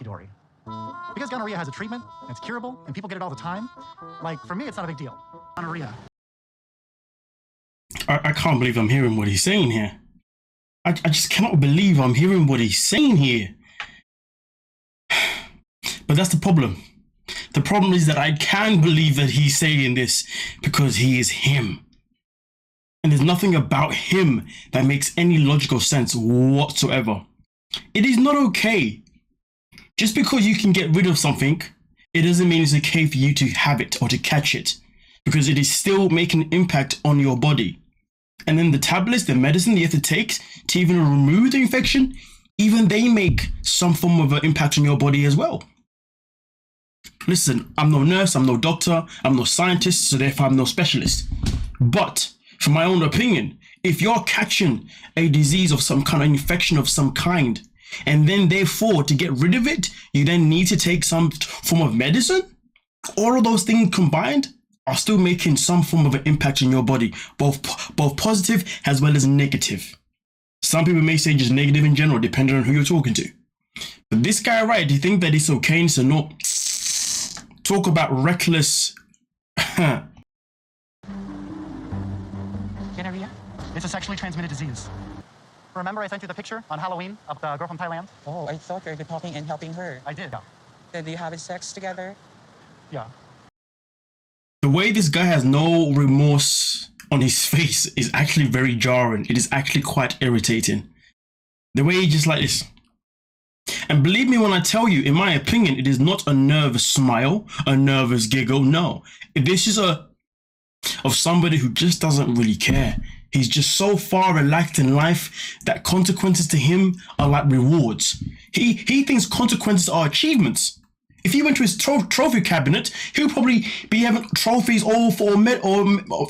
hunky-dory. Because gonorrhea has a treatment, and it's curable, and people get it all the time, like, for me, it's not a big deal. Gonorrhea. I can't believe I'm hearing what he's saying here. I just cannot believe I'm hearing what he's saying here. But that's the problem. The problem is that I can believe that he's saying this because he is him. And there's nothing about him that makes any logical sense whatsoever. It is not okay. Just because you can get rid of something, it doesn't mean it's okay for you to have it or to catch it, because it is still making an impact on your body. And then the tablets, the medicine you have to take to even remove the infection, even they make some form of an impact on your body as well. Listen, I'm no nurse, I'm no doctor, I'm no scientist, so therefore I'm no specialist. But from my own opinion, if you're catching a disease of some kind, of infection of some kind, and then therefore to get rid of it, you then need to take some form of medicine, all of those things combined are still making some form of an impact in your body, both positive as well as negative. Some people may say just negative in general, depending on who you're talking to. But this guy, right, do you think that it's okay to not talk about reckless? Gonorrhea? It's a sexually transmitted disease. Remember I sent you the picture on Halloween of the girl from Thailand? Oh, I thought you were talking and helping her. I did, yeah. Then do you have sex together? Yeah. The way this guy has no remorse on his face is actually very jarring. It is actually quite irritating. The way he just like this. And believe me when I tell you, in my opinion, it is not a nervous smile, a nervous giggle. No, this is of somebody who just doesn't really care. He's just so far relaxed in life that consequences to him are like rewards. He thinks consequences are achievements. If he went to his trophy cabinet, he'll probably be having trophies all for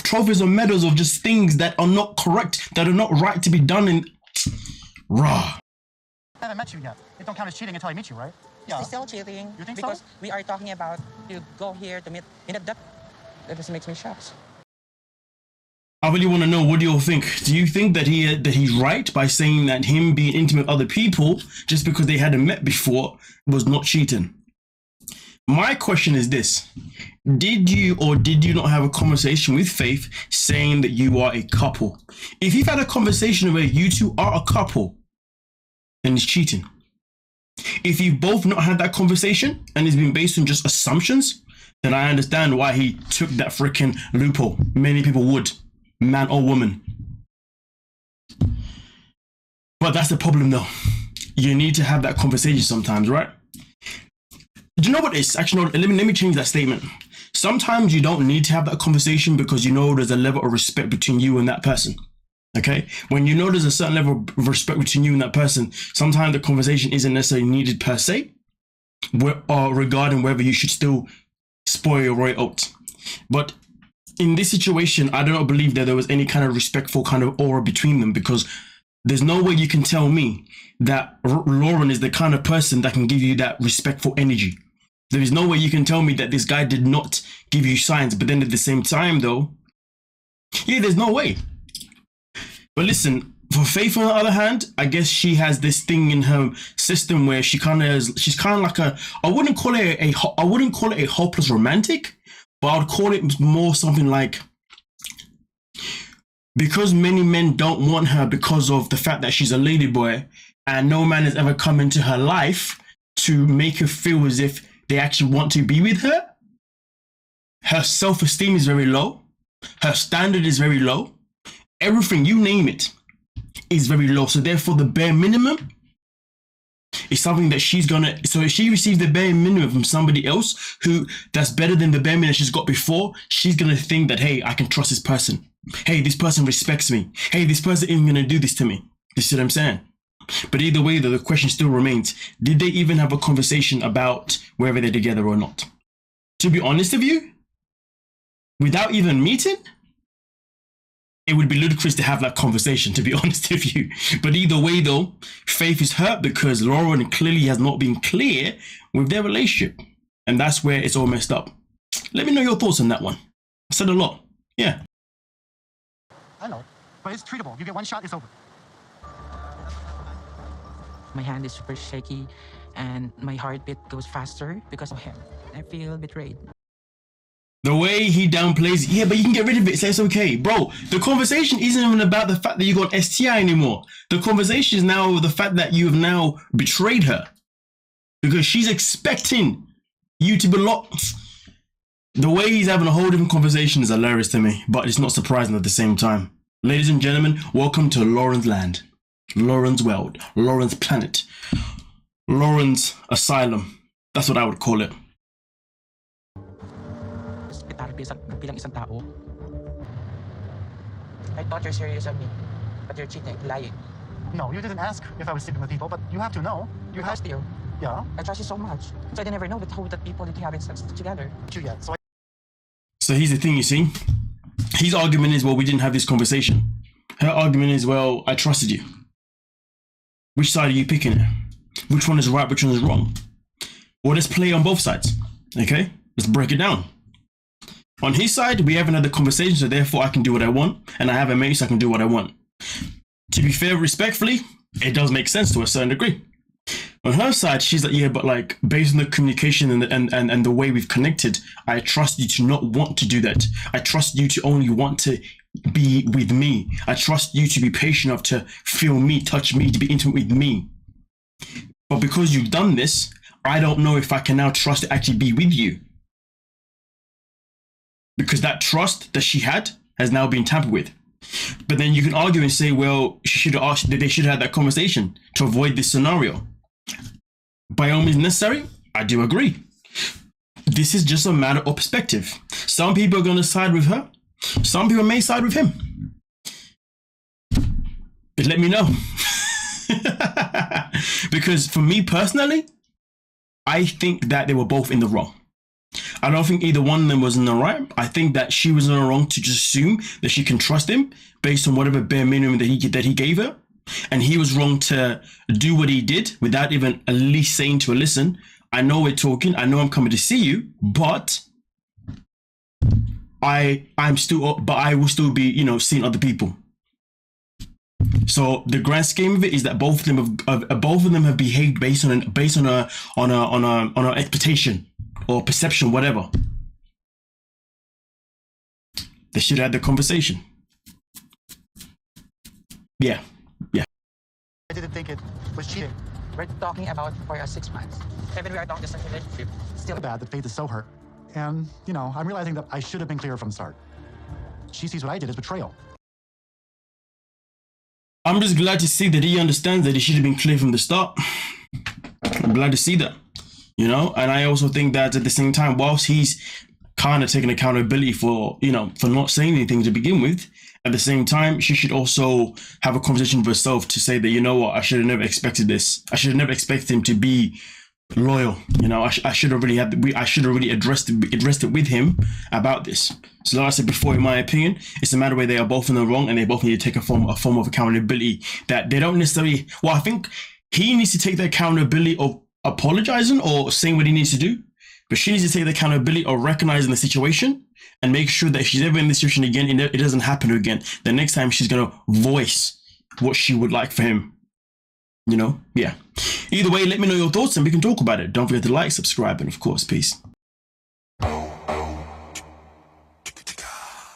trophies or medals of just things that are not correct, that are not right to be done in. Raw. I haven't met you yet. It don't count as cheating until I meet you, right? Yeah. It's still cheating. You think because so? We are talking about you go here to meet in a that just makes me shocked. I really want to know, what do you all think? Do you think that he's right by saying that him being intimate with other people just because they hadn't met before was not cheating? My question is this: did you or did you not have a conversation with Faith saying that you are a couple? If you've had a conversation where you two are a couple, then it's cheating. If you've both not had that conversation and it's been based on just assumptions, then I understand why he took that freaking loophole. Many people would, man or woman. But that's the problem though. You need to have that conversation sometimes, right? Do you know what it is? Actually, no, let me change that statement. Sometimes you don't need to have that conversation because you know there's a level of respect between you and that person. Okay? When you know there's a certain level of respect between you and that person, sometimes the conversation isn't necessarily needed per se, regarding whether you should still spoil your royal oats. But in this situation, I do not believe that there was any kind of respectful kind of aura between them, because there's no way you can tell me that Loren is the kind of person that can give you that respectful energy. There is no way you can tell me that this guy did not give you signs, but then at the same time though, yeah, there's no way. But listen, for Faith on the other hand, I guess she has this thing in her system where she's kind of like I wouldn't call it a hopeless romantic, but I would call it more something like, because many men don't want her because of the fact that she's a ladyboy and no man has ever come into her life to make her feel as if they actually want to be with her. Her self-esteem is very low. Her standard is very low. Everything, you name it, is very low. So therefore the bare minimum is something that she's gonna, so if she receives the bare minimum from somebody else that's better than the bare minimum she's got before, she's gonna think that, hey, I can trust this person. Hey, this person respects me. Hey, this person isn't gonna do this to me. You see what I'm saying? But either way though, the question still remains, did they even have a conversation about whether they're together or not? To be honest with you, without even meeting, it would be ludicrous to have that conversation, to be honest with you. But either way though, Faith is hurt because Loren clearly has not been clear with their relationship. And that's where it's all messed up. Let me know your thoughts on that one. I said a lot. Yeah. I know, but it's treatable. You get one shot, it's over. My hand is super shaky. and my heartbeat goes faster because of him. I feel betrayed. The way he downplays, yeah, but you can get rid of it, so it's okay. Bro, the conversation isn't even about the fact that you got STI anymore. The conversation is now the fact that you have now betrayed her. Because she's expecting you to be locked. The way he's having a whole different conversation is hilarious to me, but it's not surprising at the same time. Ladies and gentlemen, welcome to Loren's land. Loren's world. Loren's planet. Loren's asylum. That's what I would call it. Bilang isang tao. I thought you're serious of me, but you're cheating, lying. No, you didn't ask if I was sleeping with people, but you have to know. You trust you. Yeah. I trust you so much. So I didn't ever know that people that you have sex together. You yet, So here's the thing, you see. His argument is, well, we didn't have this conversation. Her argument is, well, I trusted you. Which side are you picking? Which one is right, which one is wrong? Well, let's play on both sides, okay? Let's break it down. On his side, we haven't had the conversation, so therefore I can do what I want, and I have a mate, so I can do what I want. To be fair, respectfully, it does make sense to a certain degree. On her side, she's like, yeah, but like, based on the communication and the way we've connected, I trust you to not want to do that. I trust you to only want to be with me. I trust you to be patient enough to feel me, touch me, to be intimate with me. But because you've done this, I don't know if I can now trust to actually be with you. Because that trust that she had has now been tampered with. But then you can argue and say, well, she should have asked, they should have had that conversation to avoid this scenario. By all means necessary, I do agree. This is just a matter of perspective. Some people are going to side with her. Some people may side with him. But let me know. Because for me personally, I think that they were both in the wrong. I don't think either one of them was in the right. I think that she was in the wrong to just assume that she can trust him based on whatever bare minimum that he gave her. And he was wrong to do what he did without even at least saying to her, listen, I know we're talking, I know I'm coming to see you, but I will still be, you know, seeing other people. So the grand scheme of it is that both of them have behaved based on an expectation or perception, whatever. They should have had the conversation. Yeah. I didn't think it was cheating. We're talking about for 6 months. Even we are talking just a relationship. Still Bad that Faith is so hurt. And, you know, I'm realizing that I should have been clearer from the start. She sees what I did as betrayal. I'm just glad to see that he understands that he should have been clear from the start. I'm glad to see that, you know, and I also think that at the same time, whilst he's kind of taking accountability for, you know, for not saying anything to begin with, at the same time, she should also have a conversation with herself to say that, you know what, I should have never expected this. I should have never expected him to be loyal. You know, I should have really addressed it with him about this. So like I said before, in my opinion, it's a matter where they are both in the wrong and they both need to take a form of accountability that they don't necessarily. Well, I think he needs to take the accountability of apologizing or saying what he needs to do, but she needs to take the accountability of recognizing the situation and make sure that if she's ever in this situation again, it doesn't happen again. The next time she's gonna voice what she would like for him. You know, yeah. Either way, let me know your thoughts and we can talk about it. Don't forget to like, subscribe, and of course, peace.